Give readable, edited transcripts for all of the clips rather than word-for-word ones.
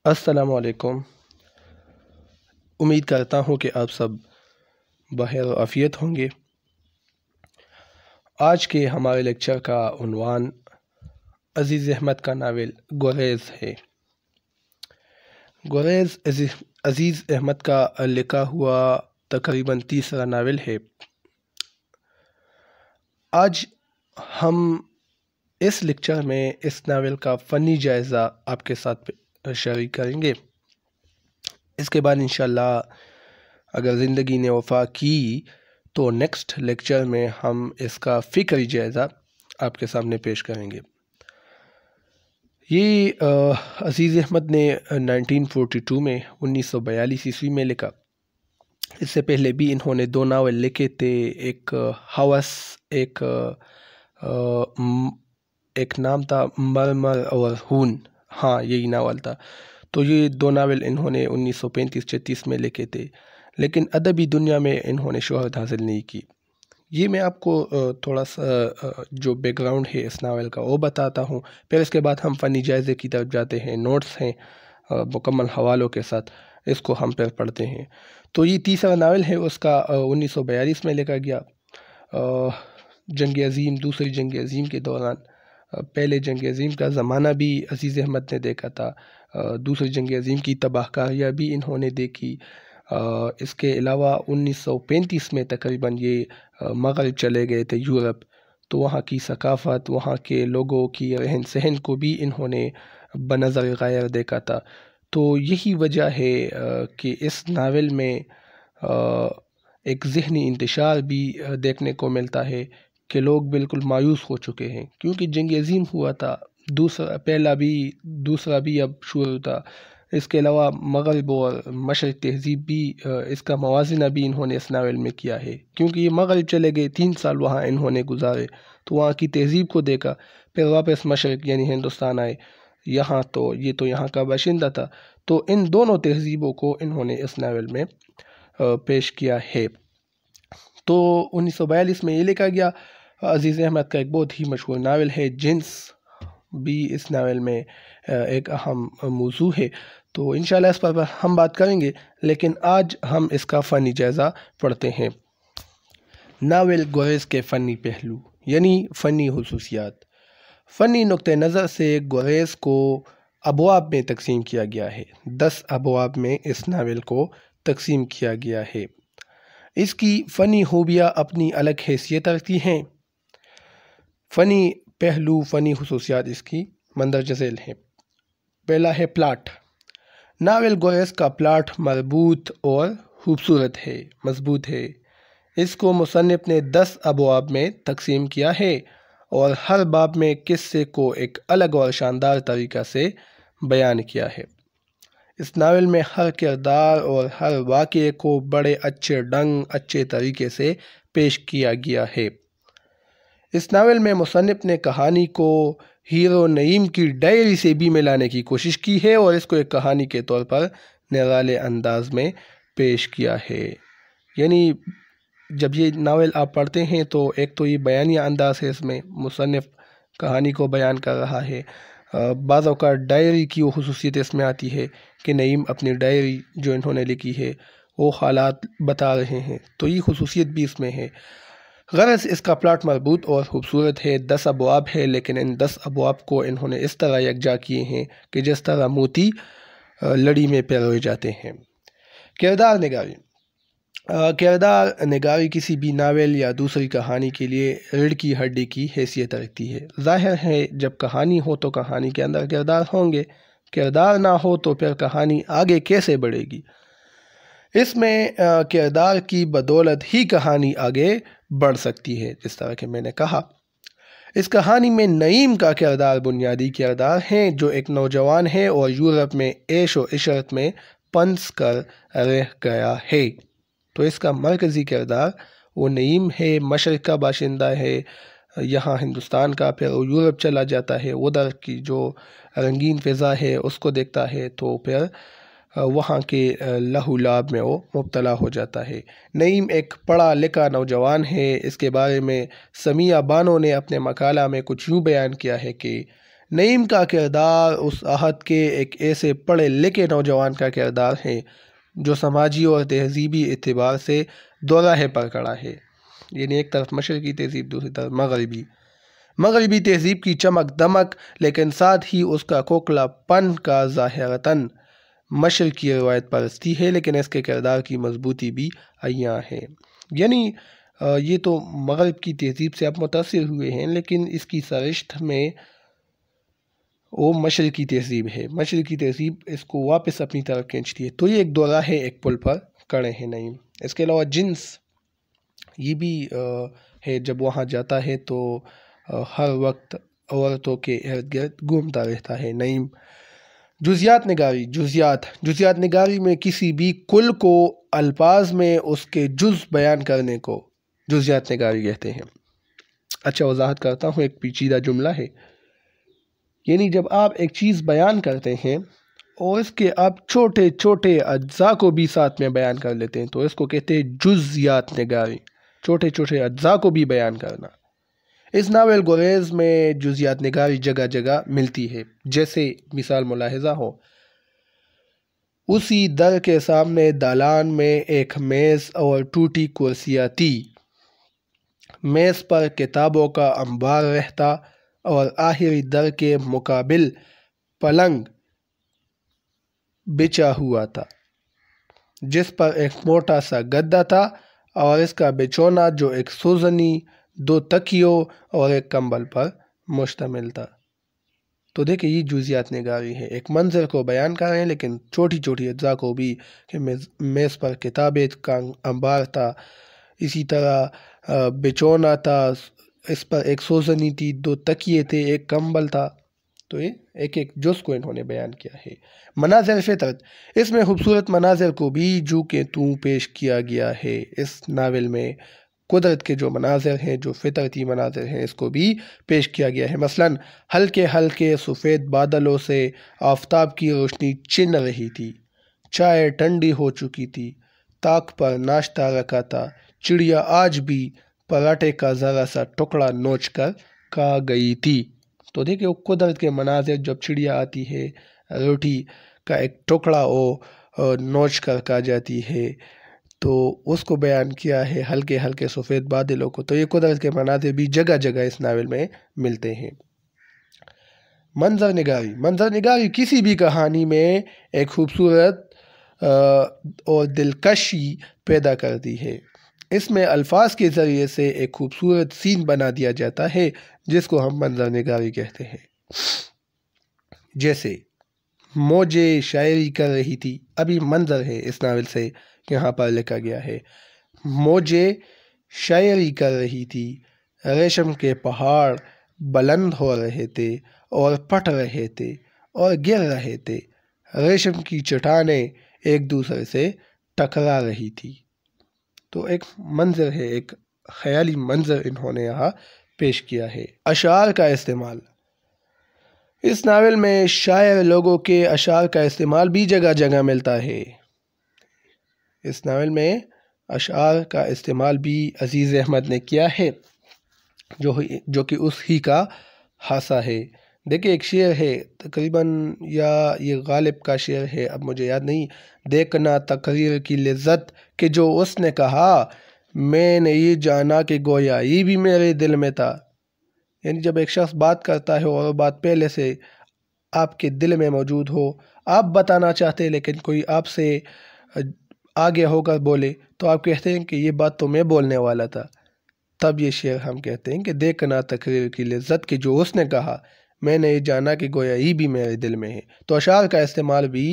السلام علیکم۔ امید کرتا ہوں کہ آپ سب بخیر و عافیت ہوں گے۔ آج کے ہمارے لیکچر کا عنوان عزیز احمد کا ناول گریز ہے۔ گریز عزیز احمد کا لکھا ہوا تقریباً تیسرا ناول ہے۔ آج ہم اس لیکچر میں اس ناول کا فنی جائزہ آپ کے ساتھ شیئر کریں گے۔ اس کے بعد انشاءاللہ اگر زندگی نے وفا کی تو نیکسٹ لیکچر میں ہم اس کا فکری جائزہ آپ کے سامنے پیش کریں گے۔ یہ عزیز احمد نے 1942 میں 1942 عیسوی میں لکھا۔ اس سے پہلے بھی انہوں نے 2 ناول لکھے تھے، ایک ہوس، ایک نام تھا مرمر اور خون، ہاں یہی ناول تھا۔ تو یہ 2 ناول انہوں نے 1935-36 میں لکھے تھے، لیکن ادبی دنیا میں انہوں نے شہرت حاصل نہیں کی۔ یہ میں آپ کو تھوڑا سا جو بیک گراؤنڈ ہے اس ناول کا وہ بتاتا ہوں، پھر اس کے بعد ہم فنی جائزے کی طرف جاتے ہیں۔ نوٹس ہیں مکمل حوالوں کے ساتھ، اس کو ہم پھر پڑھتے ہیں۔ تو یہ تیسرا ناول ہے اس کا، 1942 میں لکھا گیا۔ جنگ عظیم، دوسری جنگ عظیم کے دوران، پہلے جنگ عظیم کا زمانہ بھی عزیز احمد نے دیکھا تھا، دوسری جنگ عظیم کی تباہ کاریاں بھی انہوں نے دیکھی۔ اس کے علاوہ 1935 میں تقریباً یہ مغرب چلے گئے تھے، یورپ، تو وہاں کی ثقافت، وہاں کے لوگوں کی رہن سہن کو بھی انہوں نے بنظر غیر دیکھا تھا۔ تو یہی وجہ ہے کہ اس ناول میں ایک ذہنی انتشار بھی دیکھنے کو ملتا ہے کہ لوگ بالکل مایوس ہو چکے ہیں، کیونکہ جنگ عظیم ہوا تھا، پہلا بھی دوسرا بھی اب شروع تھا۔ اس کے علاوہ مغرب اور مشرق تہذیب بھی، اس کا موازنہ بھی انہوں نے اس ناول میں کیا ہے، کیونکہ یہ مغرب چلے گئے، 3 سال وہاں انہوں نے گزارے، تو وہاں کی تہذیب کو دیکھا، پھر واپس مشرق یعنی ہندوستان آئے یہاں، تو یہ تو یہاں کا باشندہ تھا، تو ان دونوں تہذیبوں کو انہوں نے اس ناول میں پیش کیا ہے۔ تو 1942 میں یہ لکھا گیا۔ عزیز احمد کا ایک بہت ہی مشہور ناول ہے جنس، بھی اس ناول میں ایک اہم موضوع ہے، تو انشاءاللہ اس پر ہم بات کریں گے، لیکن آج ہم اس کا فنی جائزہ پڑھتے ہیں۔ ناول گریز کے فنی پہلو یعنی فنی خصوصیات۔ فنی نقطہ نظر سے گریز کو ابواب میں تقسیم کیا گیا ہے۔ 10 ابواب میں اس ناول کو تقسیم کیا گیا ہے۔ اس کی فنی خوبیاں اپنی الگ حیثیت رکھتی ہیں۔ فنی پہلو، فنی خصوصیات اس کی مندرجہ ذیل ہیں۔ پہلا ہے پلاٹ۔ ناول گریز کا پلاٹ مربوط اور خوبصورت ہے، مضبوط ہے۔ اس کو مصنف نے 10 ابواب میں تقسیم کیا ہے اور ہر باب میں قصے کو ایک الگ اور شاندار طریقہ سے بیان کیا ہے۔ اس ناول میں ہر کردار اور ہر واقعے کو بڑے اچھے طریقے سے پیش کیا گیا ہے۔ اس ناول میں مصنف نے کہانی کو ہیرو نعیم کی ڈائری سے بھی ملانے کی کوشش کی ہے اور اس کو ایک کہانی کے طور پر نرالے انداز میں پیش کیا ہے۔ یعنی جب یہ ناول آپ پڑھتے ہیں تو ایک تو یہ بیانیہ انداز ہے، اس میں مصنف کہانی کو بیان کر رہا ہے۔ بعض اوقات ڈائری کی وہ خصوصیت اس میں آتی ہے کہ نعیم اپنی ڈائری جو انہوں نے لکھی ہے وہ حالات بتا رہے ہیں، تو یہ خصوصیت بھی اس میں ہے۔ غرض اس کا پلاٹ مربوط اور خوبصورت ہے۔ 10 ابواب ہے، لیکن ان 10 ابواب کو انہوں نے اس طرح یکجا کیے ہیں کہ جس طرح موتی لڑی میں پروئے جاتے ہیں۔ کردار نگاری۔ کردار نگاری کسی بھی ناول یا دوسری کہانی کے لیے ریڑھ کی ہڈی کی حیثیت رکھتی ہے۔ ظاہر ہے جب کہانی ہو تو کہانی کے اندر کردار ہوں گے، کردار نہ ہو تو پھر کہانی آگے کیسے بڑھے گی؟ اس میں کردار کی بدولت ہی کہانی آگے بڑھ سکتی ہے، جس طرح کہ میں نے کہا۔ اس کہانی میں نعیم کا کردار بنیادی کردار ہے، جو ایک نوجوان ہے اور یورپ میں عیش و عشرت میں پنس کر رہ گیا ہے۔ تو اس کا مرکزی کردار وہ نعیم ہے، مشرق کا باشندہ ہے، یہاں ہندوستان کا، پھر وہ یورپ چلا جاتا ہے، ادھر کی جو رنگین فضا ہے اس کو دیکھتا ہے، تو پھر وہاں کے لہو لعب میں وہ مبتلا ہو جاتا ہے۔ نعیم ایک پڑھا لکھا نوجوان ہے۔ اس کے بارے میں سمیہ بانو نے اپنے مقالہ میں کچھ یوں بیان کیا ہے کہ نعیم کا کردار اس عہد کے ایک ایسے پڑھے لکھے نوجوان کا کردار ہے جو سماجی اور تہذیبی اعتبار سے دوراہے پر کھڑا ہے، یعنی ایک طرف مشرقی تہذیب، دوسری طرف مغربی تہذیب کی چمک دمک، لیکن ساتھ ہی اس کا کھوکھلا پن کا ظاہراً مشرقی روایت پرستی ہے، لیکن اس کے کردار کی مضبوطی بھی عیاں ہے۔ یعنی یہ تو مغرب کی تہذیب سے آپ متاثر ہوئے ہیں، لیکن اس کی سرشت میں وہ مشرقی تہذیب ہے، مشرقی تہذیب اس کو واپس اپنی طرف کھینچتی ہے۔ تو یہ ایک دوراہے ایک پل پر کھڑے ہیں نعیم۔ اس کے علاوہ جنس یہ بھی ہے، جب وہاں جاتا ہے تو ہر وقت عورتوں کے ارد گرد گھومتا رہتا ہے نعیم۔ جزیات نگاری میں کسی بھی کل کو الفاظ میں اس کے جز بیان کرنے کو جزیات نگاری کہتے ہیں۔ اچھا، وضاحت کرتا ہوں، ایک پیچیدہ جملہ ہے، یعنی جب آپ ایک چیز بیان کرتے ہیں اور اس کے آپ چھوٹے چھوٹے اجزاء کو بھی ساتھ میں بیان کر لیتے ہیں تو اس کو کہتے ہیں جزیات نگاری، چھوٹے چھوٹے اجزاء کو بھی بیان کرنا۔ اس ناول گریز میں جزیات نگاری جگہ جگہ ملتی ہے، جیسے مثال ملاحظہ ہو، اسی در کے سامنے دالان میں ایک میز اور ٹوٹی کرسیاں تھی، میز پر کتابوں کا انبار رہتا اور آخری در کے مقابل پلنگ بچھا ہوا تھا جس پر ایک موٹا سا گدا تھا اور اس کا بچھونا جو ایک سوزنی، 2 تکیوں اور ایک کمبل پر مشتمل تھا۔ تو دیکھیں یہ جزیات نگاری ہے، ایک منظر کو بیان کر رہے ہیں لیکن چھوٹی چھوٹی اجزاء کو بھی، کہ میز پر کتابیں کا انبار تھا، اسی طرح بچھونا تھا، اس پر ایک سوزنی تھی، 2 تکیے تھے، ایک کمبل تھا۔ تو یہ ایک ایک جز کو انہوں نے بیان کیا ہے۔ مناظر فطرت، اس میں خوبصورت مناظر کو بھی جو کہ توں پیش کیا گیا ہے۔ اس ناول میں قدرت کے جو مناظر ہیں، جو فطرتی مناظر ہیں، اس کو بھی پیش کیا گیا ہے۔ مثلاً ہلکے ہلکے سفید بادلوں سے آفتاب کی روشنی چن رہی تھی، چائے ٹھنڈی ہو چکی تھی، طاق پر ناشتہ رکھا تھا، چڑیا آج بھی پراٹھے کا ذرا سا ٹکڑا نوچ کر کھا گئی تھی۔ تو دیکھیں وہ قدرت کے مناظر، جب چڑیا آتی ہے، روٹی کا ایک ٹکڑا وہ نوچ کر کھا جاتی ہے، تو اس کو بیان کیا ہے، ہلکے ہلکے سفید بادلوں کو۔ تو یہ قدرت کے مناظر بھی جگہ جگہ اس ناول میں ملتے ہیں۔ منظر نگاری کسی بھی کہانی میں ایک خوبصورت اور دلکشی پیدا کرتی ہے۔ اس میں الفاظ کے ذریعے سے ایک خوبصورت سین بنا دیا جاتا ہے جس کو ہم منظر نگاری کہتے ہیں۔ جیسے موجیں شاعری کر رہی تھی، ابھی منظر ہے اس ناول سے یہاں پر لکھا گیا ہے، موجیں شاعری کر رہی تھی، ریشم کے پہاڑ بلند ہو رہے تھے اور پھٹ رہے تھے اور گر رہے تھے، ریشم کی چٹانیں ایک دوسرے سے ٹکرا رہی تھی۔ تو ایک منظر ہے، ایک خیالی منظر انہوں نے یہاں پیش کیا ہے۔ اشعار کا استعمال، اس ناول میں شاعر لوگوں کے اشعار کا استعمال بھی جگہ جگہ ملتا ہے۔ اس ناول میں اشعار کا استعمال بھی عزیز احمد نے کیا ہے، جو کہ اس ہی کا حصہ ہے۔ دیکھیں ایک شعر ہے تقریباً، یا یہ غالب کا شعر ہے، اب مجھے یاد نہیں، دیکھنا تقریر کی لذت کہ جو اس نے کہا، میں نے یہ جانا کہ گویا یہ بھی میرے دل میں تھا۔ یعنی جب ایک شخص بات کرتا ہے اور وہ بات پہلے سے آپ کے دل میں موجود ہو، آپ بتانا چاہتے لیکن کوئی آپ سے آگے ہو کر بولے، تو آپ کہتے ہیں کہ یہ بات تو میں بولنے والا تھا، تب یہ شعر ہم کہتے ہیں کہ دیکھنا تقریر کی لذت کہ جو اس نے کہا، میں نے یہ جانا کہ گویا یہ بھی میرے دل میں ہے۔ تو اشعار کا استعمال بھی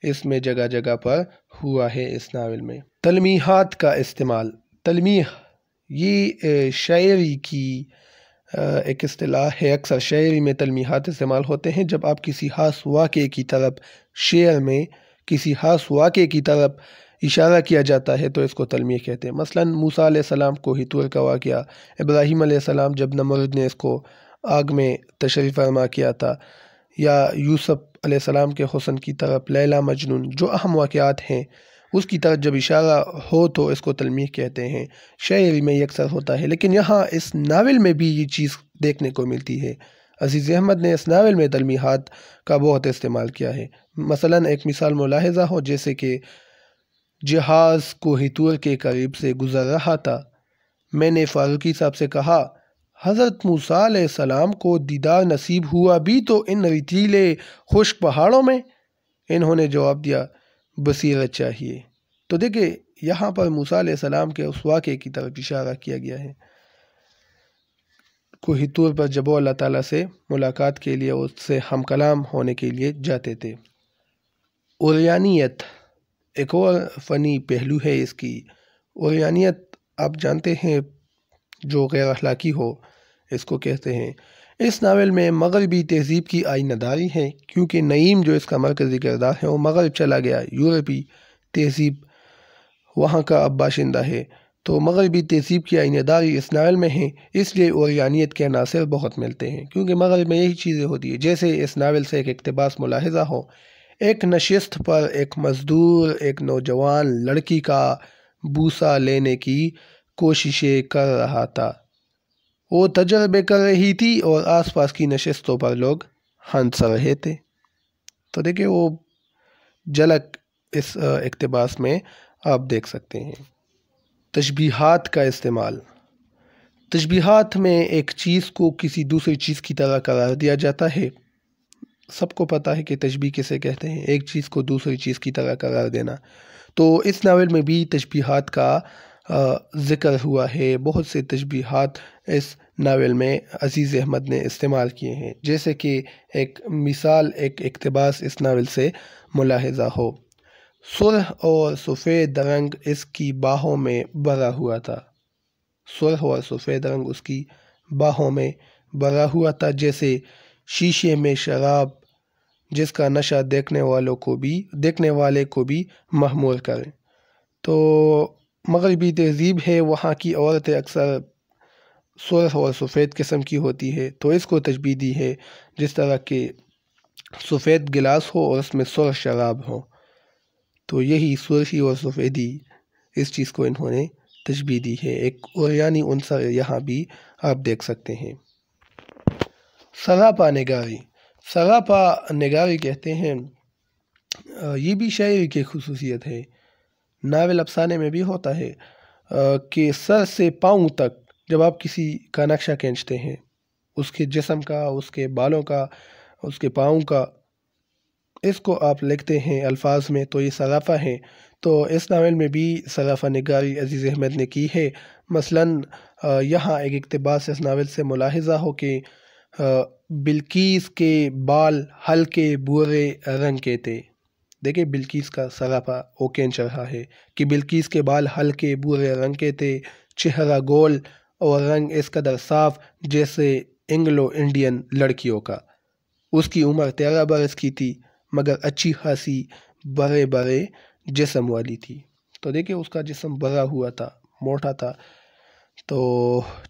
اس میں جگہ جگہ پر ہوا ہے اس ناول میں۔ تلمیحات کا استعمال، تلمیح یہ شاعری کی ایک اصطلاح ہے، اکثر شاعری میں تلمیحات استعمال ہوتے ہیں جب آپ کسی خاص واقعے کی طرف، شعر میں کسی خاص واقعے کی طرف اشارہ کیا جاتا ہے تو اس کو تلمیح کہتے ہیں۔ مثلاً موسیٰ علیہ السلام کو ہی طور کا واقعہ، ابراہیم علیہ السلام جب نمرود نے اس کو آگ میں تشریف فرما کیا تھا، یا یوسف علیہ السلام کے حسن کی طرف، لیلا مجنون، جو اہم واقعات ہیں اس کی طرف جب اشارہ ہو تو اس کو تلمیح کہتے ہیں۔ شاعری میں یہ اکثر ہوتا ہے، لیکن یہاں اس ناول میں بھی یہ چیز دیکھنے کو ملتی ہے۔ عزیز احمد نے اس ناول میں تلمیحات کا بہت استعمال کیا ہے۔ مثلاً ایک مثال ملاحظہ ہو، جیسے کہ جہاز کوہ طور کے قریب سے گزر رہا تھا، میں نے فاروقی صاحب سے کہا، حضرت موسیٰ علیہ السلام کو دیدار نصیب ہوا بھی تو ان ریتیلے خشک پہاڑوں میں؟ انہوں نے جواب دیا، بصیرت چاہیے۔ تو دیکھیں یہاں پر موسیٰ علیہ السلام کے اس واقعے کی طرف اشارہ کیا گیا ہے۔ کوہ طور پر جب وہ اللہ تعالیٰ سے ملاقات کے لیے، اس سے ہم کلام ہونے کے لیے جاتے تھے۔ عریانیت ایک اور فنی پہلو ہے اس کی۔ عریانیت آپ جانتے ہیں جو غیر اخلاقی ہو اس کو کہتے ہیں۔ اس ناول میں مغربی تہذیب کی آئینہ داری ہے، کیونکہ نعیم جو اس کا مرکزی کردار ہے وہ مغرب چلا گیا، یورپی تہذیب وہاں کا اب باشندہ ہے، تو مغربی تہذیب کی آئینہ داری اس ناول میں ہے، اس لیے عریانیت کے عناصر بہت ملتے ہیں، کیونکہ مغرب میں یہی چیزیں ہوتی ہیں۔ جیسے اس ناول سے ایک اقتباس ملاحظہ ہو، ایک نشست پر ایک مزدور ایک نوجوان لڑکی کا بوسہ لینے کی کوششیں کر رہا تھا، وہ تجربے کر رہی تھی اور آس پاس کی نشستوں پر لوگ ہنس رہے تھے۔ تو دیکھیں وہ جھلک اس اقتباس میں آپ دیکھ سکتے ہیں۔ تشبیہات کا استعمال۔ تشبیہات میں ایک چیز کو کسی دوسری چیز کی طرح قرار دیا جاتا ہے۔ سب کو پتہ ہے کہ تشبیہ کسے کہتے ہیں، ایک چیز کو دوسری چیز کی طرح قرار دینا۔ تو اس ناول میں بھی تشبیہات کا ذکر ہوا ہے، بہت سے تشبیہات اس ناول میں عزیز احمد نے استعمال کیے ہیں، جیسے کہ ایک مثال ایک اقتباس اس ناول سے ملاحظہ ہو، سرخ اور سفید رنگ اس کی باہوں میں بھرا ہوا تھا۔ سرخ اور سفید رنگ اس کی باہوں میں بھرا ہوا تھا، جیسے شیشے میں شراب جس کا نشہ دیکھنے والے کو بھی محمول کرے۔ تو مغربی تہذیب ہے، وہاں کی عورتیں اکثر سرخ اور سفید قسم کی ہوتی ہے، تو اس کو تشبیہ دی ہے جس طرح کہ سفید گلاس ہو اور اس میں سرخ شراب ہو، تو یہی سرخی اور سفیدی اس چیز کو انہوں نے تشبیہ دی ہے۔ ایک عریانی عنصر یہاں بھی آپ دیکھ سکتے ہیں۔ سراپا نگاری۔ سراپا نگاری کہتے ہیں، یہ بھی شاعری کی خصوصیت ہے، ناول افسانے میں بھی ہوتا ہے کہ سر سے پاؤں تک جب آپ کسی کا نقشہ کھینچتے ہیں، اس کے جسم کا، اس کے بالوں کا، اس کے پاؤں کا، اس کو آپ لکھتے ہیں الفاظ میں، تو یہ سراپا ہے۔ تو اس ناول میں بھی سراپا نگاری عزیز احمد نے کی ہے۔ مثلاً یہاں ایک اقتباس اس ناول سے ملاحظہ ہو کہ بلقیس کے بال ہلکے بھورے رنگ کے تھے۔ دیکھیں بلقیس کا سراپا وہ کھینچ رہا ہے کہ بلقیس کے بال ہلکے بھورے رنگ کے تھے، چہرہ گول اور رنگ اس قدر صاف جیسے انگلو انڈین لڑکیوں کا۔ اس کی عمر 13 برس کی تھی، مگر اچھی خاصی بڑے بڑے جسم والی تھی۔ تو دیکھیں اس کا جسم بھرا ہوا تھا، موٹا تھا، تو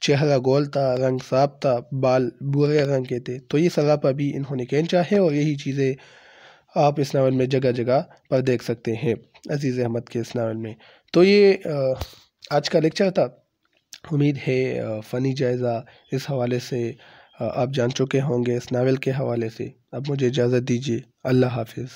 چہرہ گول تھا، رنگ صاف تھا، بال بھورے رنگ کے تھے۔ تو یہ سراپا بھی انہوں نے کھینچا ہے، اور یہی چیزیں آپ اس ناول میں جگہ جگہ پر دیکھ سکتے ہیں عزیز احمد کے اس ناول میں۔ تو یہ آج کا لیکچر تھا، امید ہے فنی جائزہ اس حوالے سے آپ جان چکے ہوں گے، اس ناول کے حوالے سے۔ اب مجھے اجازت دیجیے، اللہ حافظ۔